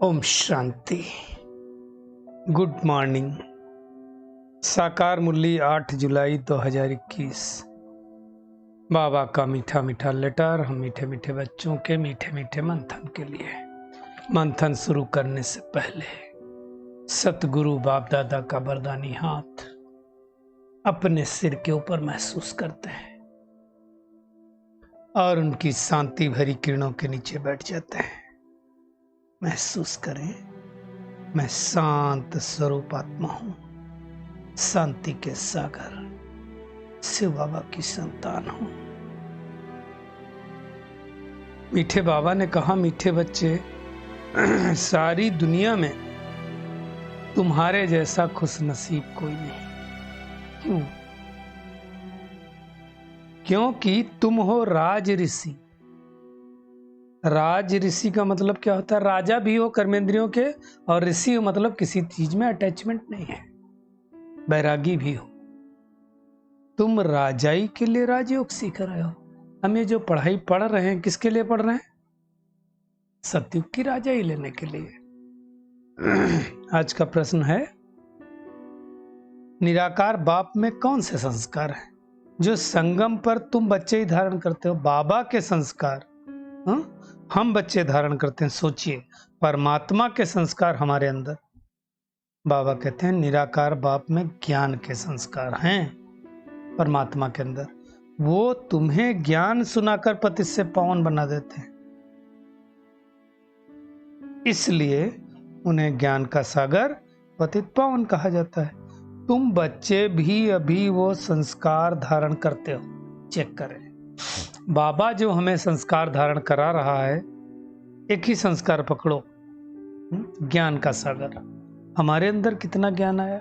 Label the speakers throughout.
Speaker 1: Om Shanti. Good morning. साकार मुरली 8 जुलाई 2021। बाबा का मीठा मीठा लेटर हम मीठे मीठे बच्चों के मीठे मीठे मंथन के लिए। मंथन शुरू करने से पहले सतगुरु बाप दादा का वरदानी हाथ अपने सिर के ऊपर महसूस करते हैं और उनकी शांति भरी किरणों के नीचे बैठ जाते हैं। महसूस करें, मैं शांत स्वरूप आत्मा हूं, शांति के सागर शिव बाबा की संतान हूं। मीठे बाबा ने कहा, मीठे बच्चे, सारी दुनिया में तुम्हारे जैसा खुश नसीब कोई नहीं। क्यों? क्योंकि तुम हो राज ऋषि। राज ऋषि का मतलब क्या होता है? राजा भी हो कर्मेंद्रियों के, और ऋषि हो मतलब किसी चीज में अटैचमेंट नहीं है, बैरागी भी हो। तुम राजाई के लिए राजयोग सीख रहे हो। हम ये जो पढ़ाई पढ़ रहे हैं किसके लिए पढ़ रहे हैं? सतयुग की राजाई लेने के लिए। आज का प्रश्न है, निराकार बाप में कौन से संस्कार हैं जो संगम पर तुम बच्चे ही धारण करते हो? बाबा के संस्कार हम बच्चे धारण करते हैं। सोचिए, परमात्मा के संस्कार हमारे अंदर। बाबा कहते हैं निराकार बाप में ज्ञान के संस्कार हैं परमात्मा के अंदर। वो तुम्हें ज्ञान सुनाकर पतित से पावन बना देते हैं, इसलिए उन्हें ज्ञान का सागर पतित पावन कहा जाता है। तुम बच्चे भी अभी वो संस्कार धारण करते हो। चेक करें, बाबा जो हमें संस्कार धारण करा रहा है, एक ही संस्कार पकड़ो, ज्ञान का सागर। हमारे अंदर कितना ज्ञान आया?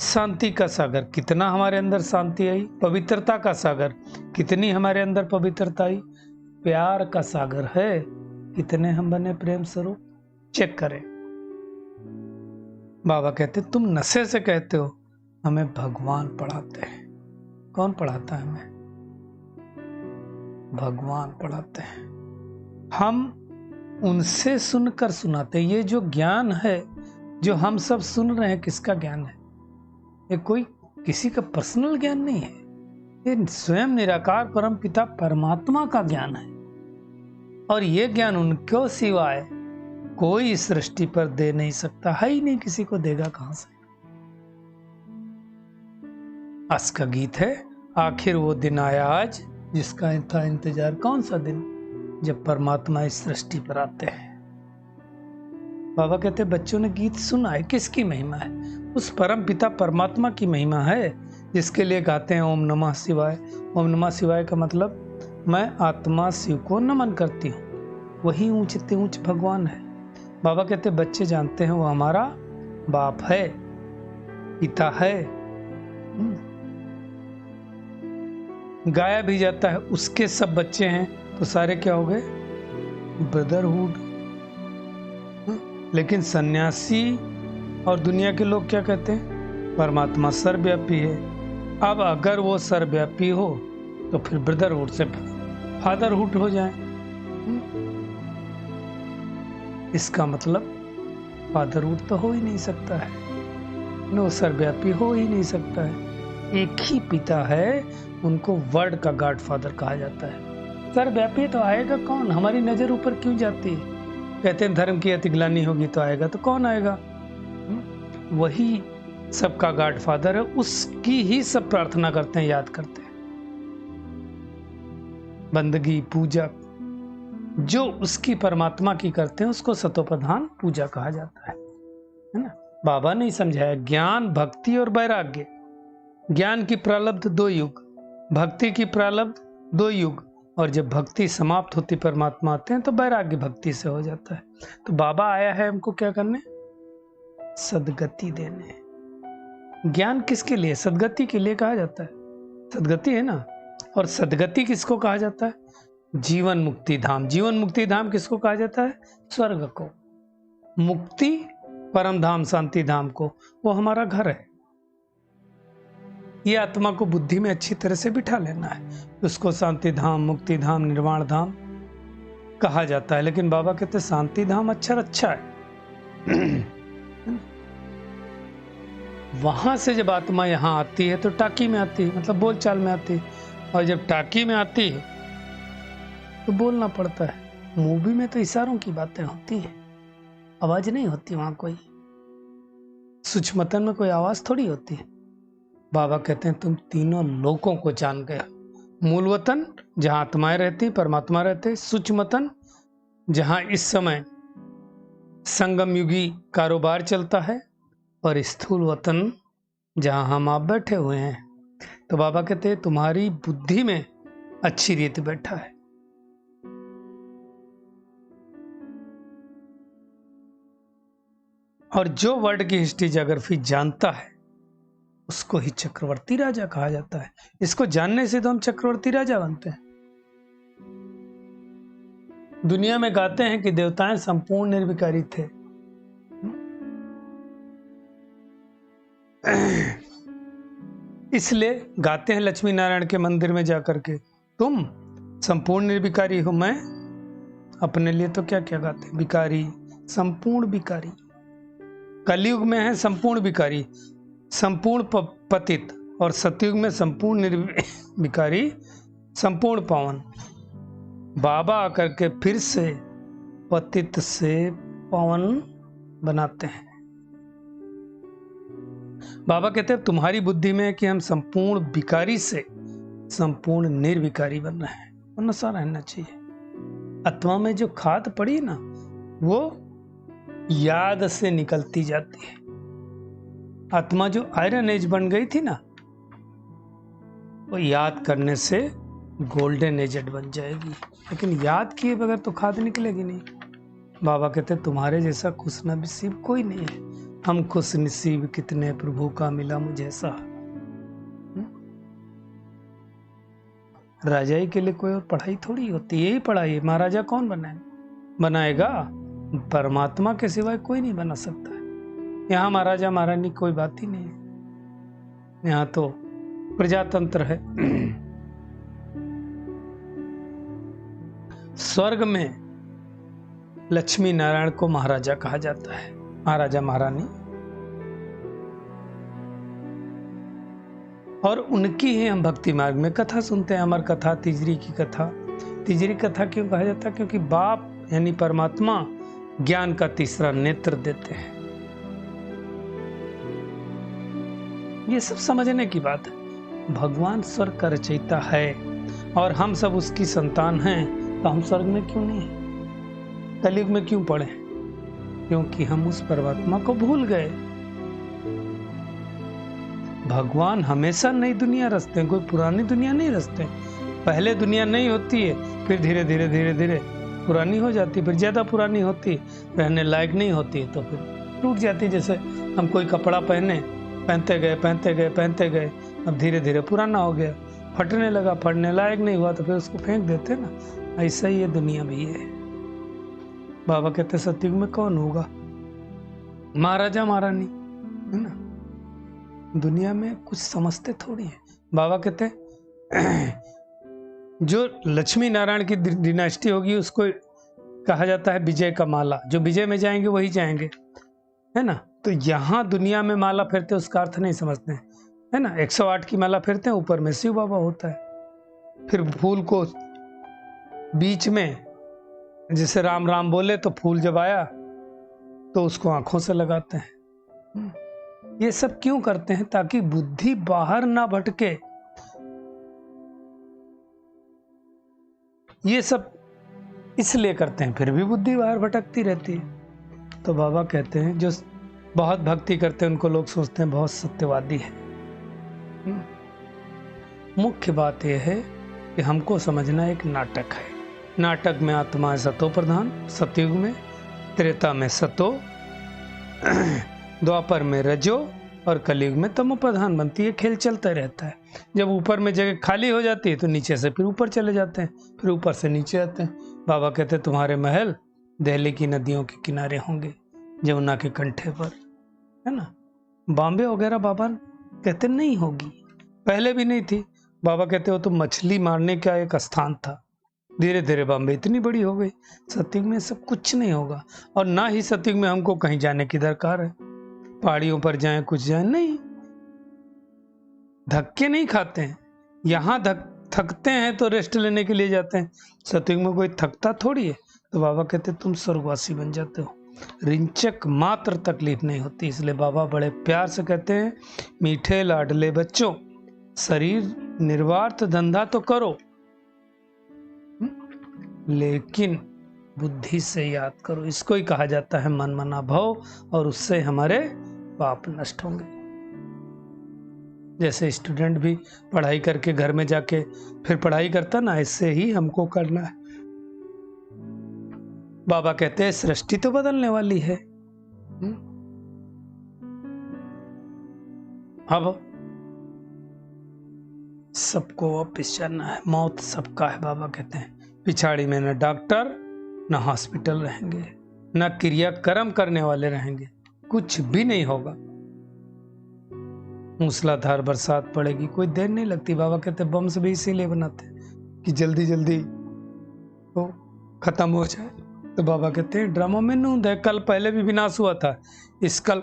Speaker 1: शांति का सागर, कितना हमारे अंदर शांति आई? पवित्रता का सागर, कितनी हमारे अंदर पवित्रता आई? प्यार का सागर है, कितने हम बने प्रेम स्वरूप? चेक करें। बाबा कहते तुम नशे से कहते हो, हमें भगवान पढ़ाते हैं। कौन पढ़ाता है हमें? भगवान पढ़ाते हैं। हम उनसे सुनकर सुनाते हैं। ये जो ज्ञान है जो हम सब सुन रहे हैं, किसका ज्ञान है? ये कोई किसी का पर्सनल ज्ञान नहीं है, ये स्वयं निराकार परम पिता परमात्मा का ज्ञान है। और ये ज्ञान उनको सिवाय कोई इस सृष्टि पर दे नहीं सकता, है ही नहीं, किसी को देगा कहां से? आज का गीत है, आखिर वो दिन आया आज जिसका था इंतजार। कौन सा दिन? जब परमात्मा इस सृष्टि पर आते हैं। बाबा कहते बच्चों ने गीत सुना है, किसकी महिमा है? उस परम पिता परमात्मा की महिमा है, जिसके लिए गाते हैं ओम नमः शिवाय। ओम नमः शिवाय का मतलब मैं आत्मा शिव को नमन करती हूँ, वही ऊंचते ऊंच भगवान है। बाबा कहते बच्चे जानते हैं वो हमारा बाप है, पिता है। गाया भी जाता है उसके सब बच्चे हैं, तो सारे क्या हो गए? ब्रदरहुड। लेकिन सन्यासी और दुनिया के लोग क्या कहते हैं? परमात्मा सर्वव्यापी है। अब अगर वो सर्वव्यापी हो तो फिर ब्रदरहुड से फादरहुड हो जाए। इसका मतलब फादरहुड तो हो ही नहीं सकता है, नो, सर्वव्यापी हो ही नहीं सकता है। एक ही पिता है, उनको वर्ड का गॉड फादर कहा जाता है। सर्वव्यापी तो आएगा कौन? हमारी नजर ऊपर क्यों जाती है? कहते हैं धर्म की अतिग्लानि होगी तो आएगा, तो कौन आएगा? वही सबका गॉड फादर है, उसकी ही सब प्रार्थना करते हैं, याद करते हैं। बंदगी पूजा जो उसकी परमात्मा की करते हैं, उसको सतोप्रधान पूजा कहा जाता है ना? बाबा ने समझाया, ज्ञान, भक्ति और वैराग्य। ज्ञान की प्रारब्ध 2 युग, भक्ति की प्रारब्ध 2 युग, और जब भक्ति समाप्त होती, परमात्मा आते हैं, तो वैराग्य भक्ति से हो जाता है। तो बाबा आया है हमको क्या करने? सदगति देने। ज्ञान किसके लिए? सदगति के लिए कहा जाता है। सदगति है ना। और सदगति किसको कहा जाता है? जीवन मुक्ति धाम। जीवन मुक्ति धाम किसको कहा जाता है? स्वर्ग को। मुक्ति परम धाम, शांति धाम को, वो हमारा घर है। ये आत्मा को बुद्धि में अच्छी तरह से बिठा लेना है, उसको शांति धाम, मुक्ति धाम, निर्वाण धाम कहा जाता है, लेकिन बाबा कहते शांति धाम अक्षर अच्छा है। वहां से जब आत्मा यहाँ आती है तो टाकी में आती है, मतलब बोलचाल में आती है, और जब टाकी में आती है तो बोलना पड़ता है। मूवी में तो इशारों की बातें होती हैं, आवाज नहीं होती वहां कोई, सूक्ष्मतन में कोई आवाज थोड़ी होती है। बाबा कहते हैं तुम तीनों लोकों को जान गया। मूल वतन जहां आत्माएं रहती, परमात्मा रहते, सूक्ष्मतन जहां इस समय संगम युगी कारोबार चलता है, और स्थूल वतन जहां हम आप बैठे हुए हैं। तो बाबा कहते हैं तुम्हारी बुद्धि में अच्छी रीत बैठा है। और जो वर्ड की हिस्ट्री ज्योग्राफी जानता है उसको ही चक्रवर्ती राजा कहा जाता है। इसको जानने से तो हम चक्रवर्ती राजा बनते हैं। दुनिया में गाते हैं कि देवताएं संपूर्ण निर्विकारी थे। इसलिए गाते हैं लक्ष्मी नारायण के मंदिर में जाकर के, तुम संपूर्ण निर्विकारी हो। मैं अपने लिए तो क्या क्या गाते हैं, विकारी, संपूर्ण विकारी। कलयुग में है संपूर्ण विकारी, संपूर्ण पतित, और सतयुग में संपूर्ण निर्विकारी, संपूर्ण पावन। बाबा आकर के फिर से पतित से पावन बनाते हैं। बाबा कहते हैं तुम्हारी बुद्धि में है कि हम संपूर्ण विकारी से संपूर्ण निर्विकारी बन रहे हैं, और नशा रहना चाहिए। आत्मा में जो खाद पड़ी ना, वो याद से निकलती जाती है। आत्मा जो आयरन एज बन गई थी ना, वो याद करने से गोल्डन एजेड बन जाएगी, लेकिन याद किए बगैर तो खाद निकलेगी नहीं। बाबा कहते तुम्हारे जैसा खुशनसीब कोई नहीं है। हम खुशनसीब कितने, प्रभु का मिला मुझे सा। राजाई के लिए कोई और पढ़ाई थोड़ी होती है, यही पढ़ाई महाराजा कौन बनाएगा? परमात्मा के सिवाय कोई नहीं बना सकता है। यहाँ महाराजा महारानी कोई बात ही नहीं है, यहाँ तो प्रजातंत्र है। स्वर्ग में लक्ष्मी नारायण को महाराजा कहा जाता है, महाराजा महारानी, और उनकी ही हम भक्ति मार्ग में कथा सुनते हैं। अमर कथा, तिजरी की कथा। तिजरी कथा क्यों कहा जाता है? क्योंकि बाप यानी परमात्मा ज्ञान का तीसरा नेत्र देते हैं। ये सब समझने की बात है। भगवान स्वर्ग का रचयिता है और हम सब उसकी संतान हैं, तो हम स्वर्ग में क्यों नहीं है? कलयुग में क्यों पड़े? क्योंकि हम उस परमात्मा को भूल गए। भगवान हमेशा नई दुनिया रचते हैं, कोई पुरानी दुनिया नहीं रचते। पहले दुनिया नहीं होती है, फिर धीरे धीरे धीरे धीरे पुरानी हो जाती, फिर ज्यादा पुरानी होती, रहने लायक नहीं होती, तो फिर टूट जाती। जैसे हम कोई कपड़ा पहनते गए, अब धीरे धीरे पुराना हो गया, फटने लगा, फटने लायक नहीं हुआ, तो फिर उसको फेंक देते ना। ऐसा ही ये दुनिया भी है। बाबा कहते सतयुग में कौन होगा? महाराजा महारानी, है ना। दुनिया में कुछ समझते थोड़ी है। बाबा कहते जो लक्ष्मी नारायण की डिनास्टी होगी उसको कहा जाता है विजय का माला। जो विजय में जाएंगे वही जाएंगे, है ना। तो यहाँ दुनिया में माला फेरते उसका अर्थ नहीं समझते हैं, है ना। 108 की माला फेरते हैं, ऊपर में शिव बाबा होता है। फिर फूल को बीच में, जैसे राम राम बोले तो फूल जब आया तो उसको आंखों से लगाते हैं। ये सब क्यों करते हैं? ताकि बुद्धि बाहर ना भटके। ये सब इसलिए करते हैं, फिर भी बुद्धि बाहर भटकती रहती है। तो बाबा कहते हैं जो बहुत भक्ति करते हैं उनको लोग सोचते हैं बहुत सत्यवादी है। मुख्य बात यह है कि हमको समझना एक नाटक है। नाटक में आत्मा है सतो प्रधान, सतयुग में, त्रेता में सतो, द्वापर में रजो, और कलयुग में तमो प्रधान बनती है। खेल चलता रहता है। जब ऊपर में जगह खाली हो जाती है तो नीचे से फिर ऊपर चले जाते हैं, फिर ऊपर से नीचे आते हैं। बाबा कहते हैं तुम्हारे महल दिल्ली की नदियों के किनारे होंगे, जमुना के कंठे पर, है ना। बॉम्बे वगैरह बाबा कहते नहीं होगी, पहले भी नहीं थी। बाबा कहते हो तो मछली मारने का एक स्थान था, धीरे धीरे बॉम्बे इतनी बड़ी हो गई। सतयुग में सब कुछ नहीं होगा, और ना ही सतयुग में हमको कहीं जाने की दरकार है। पहाड़ियों पर जाएं, कुछ जाएं, नहीं, धक्के नहीं खाते हैं। यहाँ थकते हैं तो रेस्ट लेने के लिए जाते हैं। सतयुग में कोई थकता थोड़ी है। तो बाबा कहते तुम स्वर्गवासी बन जाते हो, रिंचक मात्र तकलीफ नहीं होती। इसलिए बाबा बड़े प्यार से कहते हैं, मीठे लाडले बच्चों, शरीर निर्वार्थ धंधा तो करो, लेकिन बुद्धि से याद करो। इसको ही कहा जाता है मन मना भव, और उससे हमारे पाप नष्ट होंगे। जैसे स्टूडेंट भी पढ़ाई करके घर में जाके फिर पढ़ाई करता ना, ऐसे ही हमको करना है। बाबा कहते हैं सृष्टि तो बदलने वाली है। अब सबको वापिस जाना है, मौत सबका है। बाबा कहते हैं पिछाड़ी में न डॉक्टर न हॉस्पिटल रहेंगे, न क्रियाक्रम करने वाले रहेंगे, कुछ भी नहीं होगा। मूसलाधार बरसात पड़ेगी, कोई देर नहीं लगती। बाबा कहते बम्स भी इसीलिए बनाते कि जल्दी जल्दी वो खत्म हो जाए। तो बाबा कहते हैं ड्रामा में नूंद है, कल पहले भी विनाश हुआ था, इस कल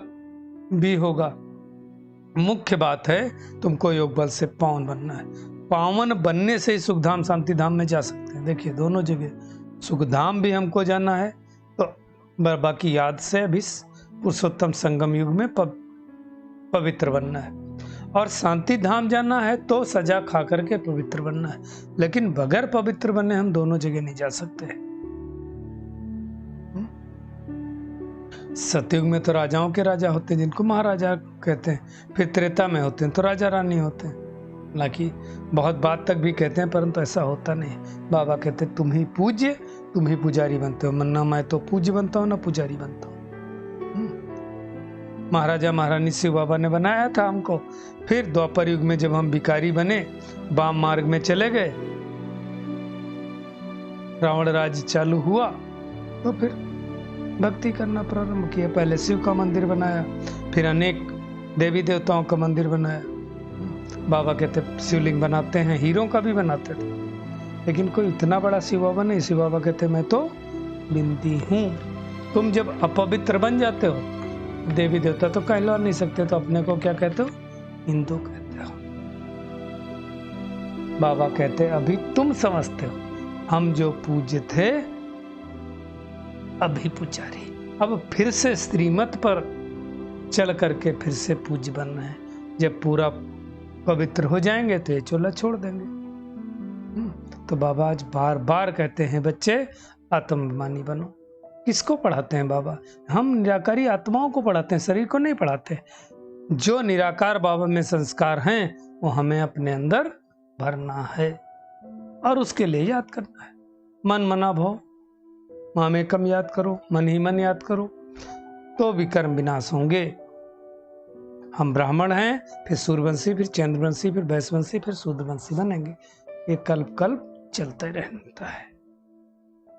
Speaker 1: भी होगा। मुख्य बात है तुमको योग बल से पावन बनना है। पावन बनने से ही सुखधाम शांति धाम में जा सकते हैं। देखिए दोनों जगह सुखधाम भी हमको जाना है, तो बाबा की याद से अभी पुरुषोत्तम संगम युग में पवित्र बनना है, और शांति धाम जाना है तो सजा खा करके पवित्र बनना है। लेकिन बगैर पवित्र बने हम दोनों जगह नहीं जा सकते। सतयुग में तो राजाओं के राजा होते हैं जिनको महाराजा कहते हैं, फिर त्रेता में होते हैं तो राजा रानी होते हैं। हालांकि बहुत बात तक भी कहते हैं, परंतु ऐसा होता नहीं। बाबा कहते हैं तुम ही पूज्य, तुम ही पुजारी बनते हो। मन्ना मैं तो पूज्य बनता हूँ ना पुजारी बनता हूँ। महाराजा महारानी शिव बाबा ने बनाया था हमको। फिर द्वापर युग में जब हम भिखारी बने, वाम मार्ग में चले गए, रावण राज चालू हुआ, तो फिर भक्ति करना प्रारंभ किया। पहले शिव का मंदिर बनाया, फिर अनेक देवी देवताओं का मंदिर बनाया। बाबा कहते शिवलिंग बनाते हैं, हीरों का भी बनाते थे, लेकिन कोई इतना बड़ा शिव बाबा नहीं। शिव बाबा कहते मैं तो बिनती हूँ। तुम जब अपवित्र बन जाते हो, देवी देवता तो कहला नहीं सकते, तो अपने को क्या कहते हो? हिंदू कहते हो। बाबा कहते अभी तुम समझते हो, हम जो पूज्य थे अभी पुजारी। अब फिर से श्रीमत पर चल करके फिर से पूज्य बनना है। जब पूरा पवित्र हो जाएंगे तो ये चोला छोड़ देंगे। तो बाबा आज बार बार कहते हैं बच्चे आत्माभिमानी बनो। किसको पढ़ाते हैं बाबा? हम निराकारी आत्माओं को पढ़ाते हैं, शरीर को नहीं पढ़ाते। जो निराकार बाबा में संस्कार हैं वो हमें अपने अंदर भरना है, और उसके लिए याद करना है। मन मना भव, मामेकम याद करो, मन ही मन याद करो, तो विकर्म विनाश होंगे। हम ब्राह्मण हैं, फिर सूर्यवंशी, फिर चंद्रवंशी, फिर वैश्यवंशी, फिर शूद्रवंशी बनेंगे। ये कल्प कल्प चलते रहता है।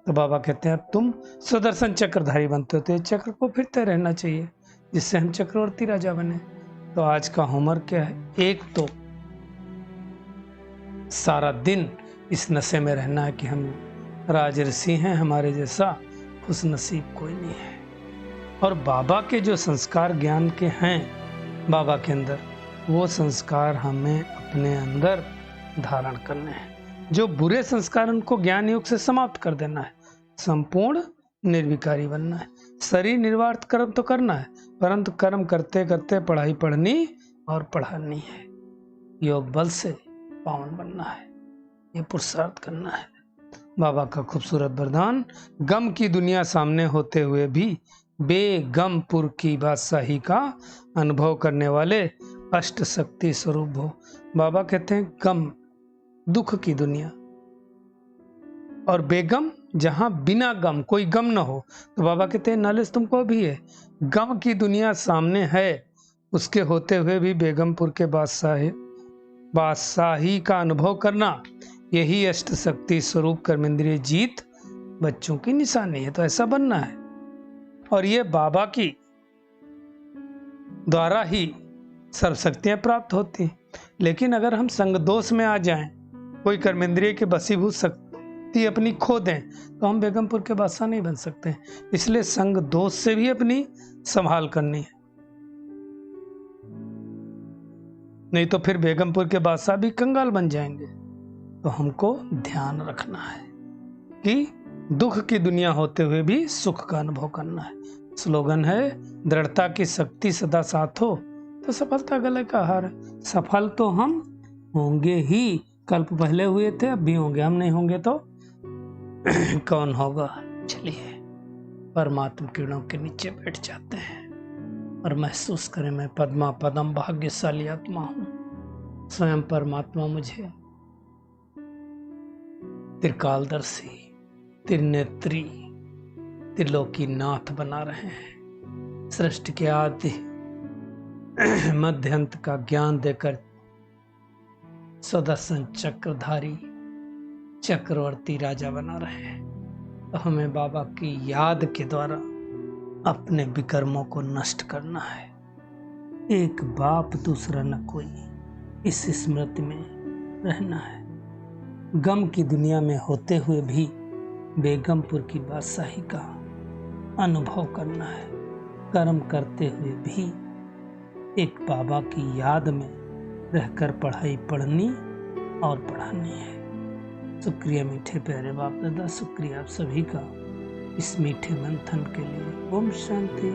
Speaker 1: तो बाबा कहते हैं अब तुम सुदर्शन चक्रधारी बनते हो, तो चक्र को फिरते रहना चाहिए, जिससे हम चक्रवर्ती राजा बने। तो आज का होमवर्क क्या है? एक तो सारा दिन इस नशे में रहना है कि हम राजऋषि हैं, हमारे जैसा खुश नसीब कोई नहीं है। और बाबा के जो संस्कार ज्ञान के हैं बाबा के अंदर, वो संस्कार हमें अपने अंदर धारण करने हैं। जो बुरे संस्कार उनको ज्ञान योग से समाप्त कर देना है। संपूर्ण निर्विकारी बनना है। शरीर निर्वार्थ कर्म तो करना है, परंतु कर्म करते करते पढ़ाई पढ़नी और पढ़ानी है। योग बल से पावन बनना है, ये पुरुषार्थ करना है। बाबा का खूबसूरत वरदान, गम की दुनिया सामने होते हुए भी बेगमपुर की बादशाही का अनुभव करने वाले अष्ट शक्ति स्वरूप हो। बाबा कहते हैं गम दुख की दुनिया, और बेगम जहां बिना गम कोई गम न हो। तो बाबा कहते हैं नॉलेज तुमको भी है, गम की दुनिया सामने है, उसके होते हुए भी बेगमपुर के बादशाही का अनुभव करना, यही अष्ट शक्ति स्वरूप कर्मेंद्रिय जीत बच्चों की निशानी है। तो ऐसा बनना है, और ये बाबा की द्वारा ही सर्वशक्तियां प्राप्त होती। लेकिन अगर हम संग दोष में आ जाएं, कोई कर्मेंद्रिय के बसीभूत शक्ति अपनी खो दें तो हम बेगमपुर के बादशाह नहीं बन सकते। इसलिए संग दोष से भी अपनी संभाल करनी है, नहीं तो फिर बेगमपुर के बादशाह भी कंगाल बन जाएंगे। तो हमको ध्यान रखना है कि दुख की दुनिया होते हुए भी सुख का अनुभव करना है। स्लोगन है, दृढ़ता की शक्ति सदा साथ हो तो सफलता गले का हार है। सफल तो हम होंगे ही, कल्प पहले हुए थे, अब भी होंगे। हम नहीं होंगे तो कौन होगा। चलिए परमात्मा किरणों के नीचे बैठ जाते हैं और महसूस करें, मैं पद्मा पदम भाग्यशाली आत्मा हूं। स्वयं परमात्मा मुझे त्रिकालदर्शी, त्रिनेत्री, त्रिलोकी नाथ बना रहे हैं। सृष्टि के आदि मध्य अंत का ज्ञान देकर सुदर्शन चक्रधारी चक्रवर्ती राजा बना रहे हैं। तो हमें बाबा की याद के द्वारा अपने विकर्मों को नष्ट करना है। एक बाप दूसरा न कोई, इस स्मृति में रहना है। गम की दुनिया में होते हुए भी बेगमपुर की बादशाही का अनुभव करना है। कर्म करते हुए भी एक बाबा की याद में रहकर पढ़ाई पढ़नी और पढ़ानी है। शुक्रिया मीठे प्यारे बाप दादा, शुक्रिया आप सभी का इस मीठे मंथन के लिए। ओम शांति।